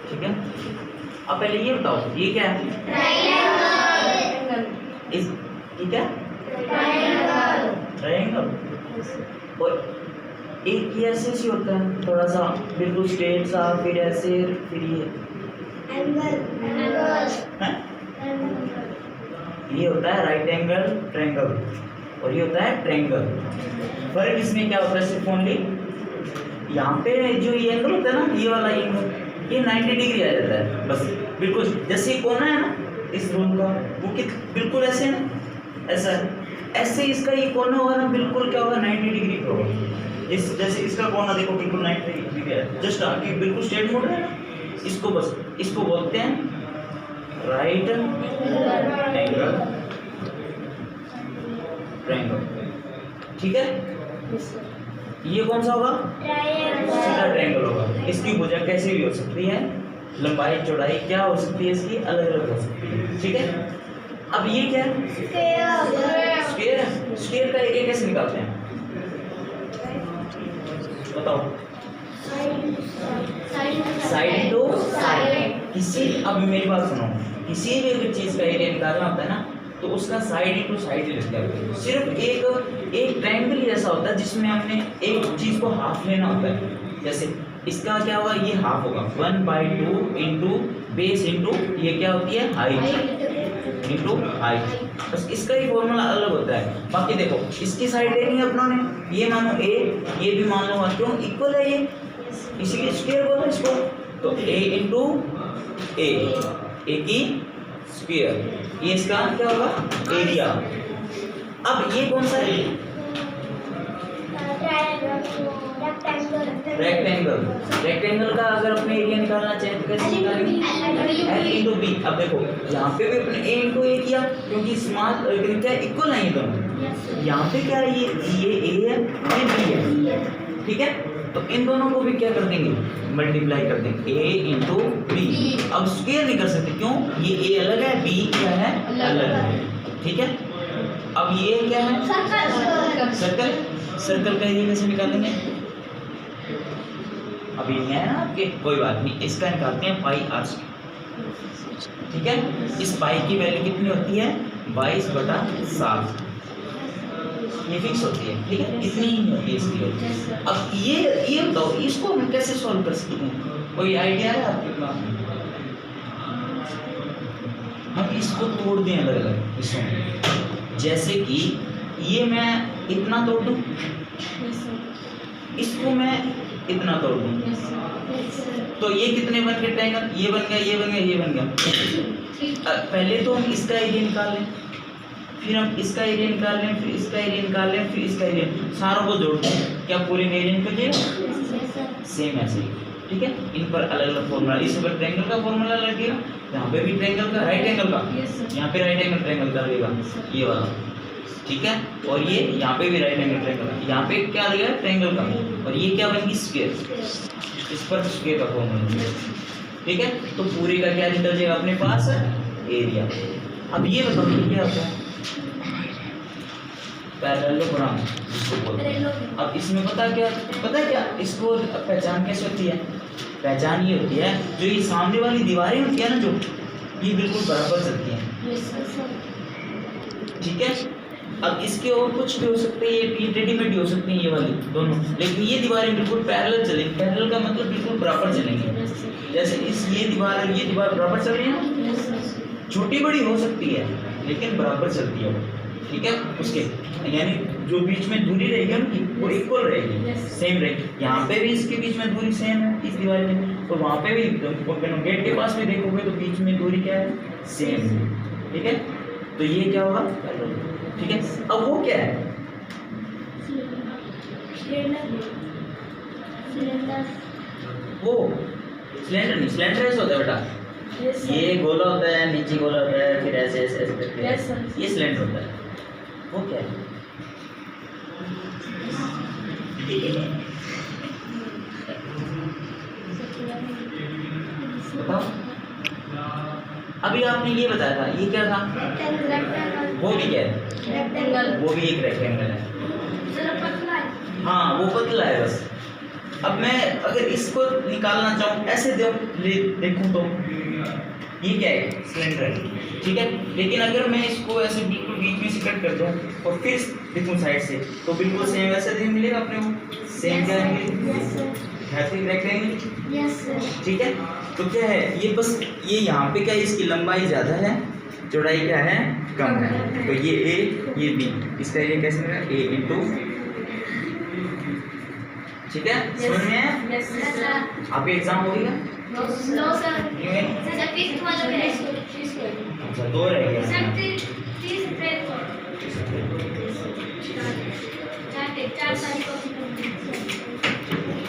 ठीक है, अब पहले ये बताओ ये क्या है? इस ये क्या? ट्रायंगल। और एक ये ऐसे ही होता है थोड़ा सा बिल्कुल स्ट्रेट सा, फिर ऐसे, फिर ये ये होता है राइट एंगल ट्रायंगल और ये होता है ट्रायंगल। फर्क इसमें क्या होता है? सिर्फ ओनली यहाँ पे जो ये एंगल होता है ना, ये वाला एंगल, ये 90 डिग्री आ जाता है बस, बिल्कुल जैसे कोना है ना इस रूम का, वो बिल्कुल ऐसे है ना, ऐसा ऐसे इसका ये कोना होगा ना, बिल्कुल क्या होगा? 90 डिग्री का होगा। इस जैसे इसका कोना देखो बिल्कुल 90 डिग्री है, जस्ट आगे बिल्कुल स्ट्रेट मुड़ रहा है ना, इसको बस इसको बोलते हैं राइट एंगल ट्रायंगल। ठीक है, ये कौन सा होगा? सीधा ट्रायंगल होगा। इसकी भुजा कैसे भी हो सकती है, लंबाई चौड़ाई क्या हो सकती है इसकी, अलग अलग हो सकती है। ठीक है, अब ये क्या है? स्क्वायर है। स्क्वायर का एरिया कैसे निकालते हैं बताओ? Side to side. किसी, अब मेरी बात सुनो, किसी भी अगर चीज का एरिया निकालना होता है ना, तो उसका साइड टू साइड ही लगता है। सिर्फ एक ट्रायंगल ही ऐसा होता है जिसमें हमने एक चीज को हाफ लेना होता है। जैसे इसका क्या होगा? ये हाफ होगा 1/2 इंटू बेस इंटू ये क्या होती है? Height into height. बस इसका ही फॉर्मूला अलग होता है। बाकी देखो इसकी साइड लेनी है अपनों ने, ये मानो a, ये भी मान लो, क्यों इक्वल है ये, इसीलिए स्क्वायर बोला इसको। तो a इंटू ए की स्क्वायर, ये इसका क्या होगा? एरिया। अब ये कौन सा है? रेक्टेंगल। रेक्टेंगल का अगर अपने एरिया निकालना चाहें तो कैसे निकालेंगे? L into B. अब देखो यहाँ पे भी अपने a इंटू ए किया, क्योंकि स्मॉल क्या इक्वल है ये दोनों। यहाँ पे क्या है? ये a है, ये b है। ठीक है, तो इन दोनों को भी क्या कर देंगे? मल्टीप्लाई कर देंगे, a इंटू बी। अब स्क्वायर नहीं कर सकते, क्यों? ये a अलग है, b क्या है? अलग है। ठीक है, अब ये क्या है? सर्कल। सर्कल का एरिया कैसे निकालेंगे? अभी नहीं है ना आपके, कोई बात नहीं, इसका निकालते हैं पाई आर स्क्वायर। ठीक है, इस पाई की वैल्यू कितनी होती है? 22/7। ये फिक्स होती है। ठीक है, इतनी ही होती है इसकी वैल्यू। अब ये बताओ इसको हम कैसे सॉल्व कर सकते हैं? कोई आइडिया है आपके पास? हम इसको तोड़ दें अलग अलग हिस्सों में। जैसे कि ये मैं इतना तोड़ दूं, इसको मैं इतना तोड़ दूं, तो ये कितने बन गए ट्रायंगल? ये बन गया, ये बन गया, ये बन गया। पहले तो हम इसका एरिया निकाल लें, फिर हम इसका एरिया निकाल लें, फिर इसका एरिया निकाल लें, फिर इसका एरिया, सारों को जोड़ दें, क्या पूरे एरिया निकल जाएगा? सेम ऐसे ही। ठीक है, इन पर अलग अलग फॉर्मूला, इस पर ट्रायंगल का फॉर्मूला लगेगा, यहाँ पे भी ट्रायंगल का, राइट एंगल का, यहाँ पे राइट एंगल ट्रायंगल का लगेगा ये वाला। ठीक है, और ये यहाँ पे भी राइट एंगल ट्रायंगल, यहाँ पे क्या लगेगा? ट्रायंगल का, और ये क्या बनेगी? स्क्वायर। इस पर स्क्वायर का फॉर्मूला। ठीक है, तो पूरे का क्या निकल जाएगा अपने पास? एरिया। अब ये बताओ ये क्या होता है? पैरेललोग्राम इसको बोलते हैं। अब इसमें पता क्या इसको पहचान कैसे होती है? पहचान ये होती है, जो ये सामने वाली दीवारें होती है ना, जो ये बिल्कुल बराबर चलती हैं। ठीक है, अब इसके और कुछ भी हो सकते हैं, ये टेढ़ी मेढ़ी हो सकती है ये वाली दोनों, लेकिन ये दीवारें बिल्कुल पैरेलल चलेंगी। पैरेलल का मतलब बिल्कुल बराबर चलेंगी। जैसे ये दीवार बराबर चल रही है ना, छोटी बड़ी हो सकती है लेकिन बराबर चलती है। ठीक है, उसके यानी जो बीच में दूरी रहेगी उनकी वो इक्वल रहेगी, सेम रहेगी। यहाँ पे भी इसके बीच में दूरी सेम है इस दीवार की, तो वहाँ पे भी गेट के पास भी देखोगे तो बीच में दूरी क्या है, सेम है, ठीक है। तो ये क्या होगा, ठीक है। अब वो क्या है, वो सिलेंडर नहीं, सिलेंडर ऐसा होता है बेटा, ये गोला होता है, नीचे गोला होता है, फिर ऐसे ऐसे ऐसे करके ये सिलेंडर होता है। वो क्या है, बताओ। अभी आपने ये बताया था, ये क्या था, वो भी क्या है, वो भी एक रेक्टेंगल है। हाँ वो पतला है बस। अब मैं अगर इसको निकालना चाहूँ ऐसे देखूँ तो ये क्या है, सिलेंडर है, ठीक है। लेकिन अगर मैं इसको ऐसे बिल्कुल बीच में से कट कर दूँ और फिर देखूँ साइड से तो बिल्कुल सेम वैसा दिन मिलेगा अपने को, सेम क्या रेक्टेंगल, ठीक है। तो क्या है ये, बस ये यहाँ पे क्या है, इसकी लंबाई ज़्यादा है, चौड़ाई क्या है, कम है। तो ये ए ये बी, इसका एरिया कैसे मिलेगा, ए इंटू, ठीक है, समझ में आया। आपके एग्जाम हो गया, अच्छा 2 रह गया।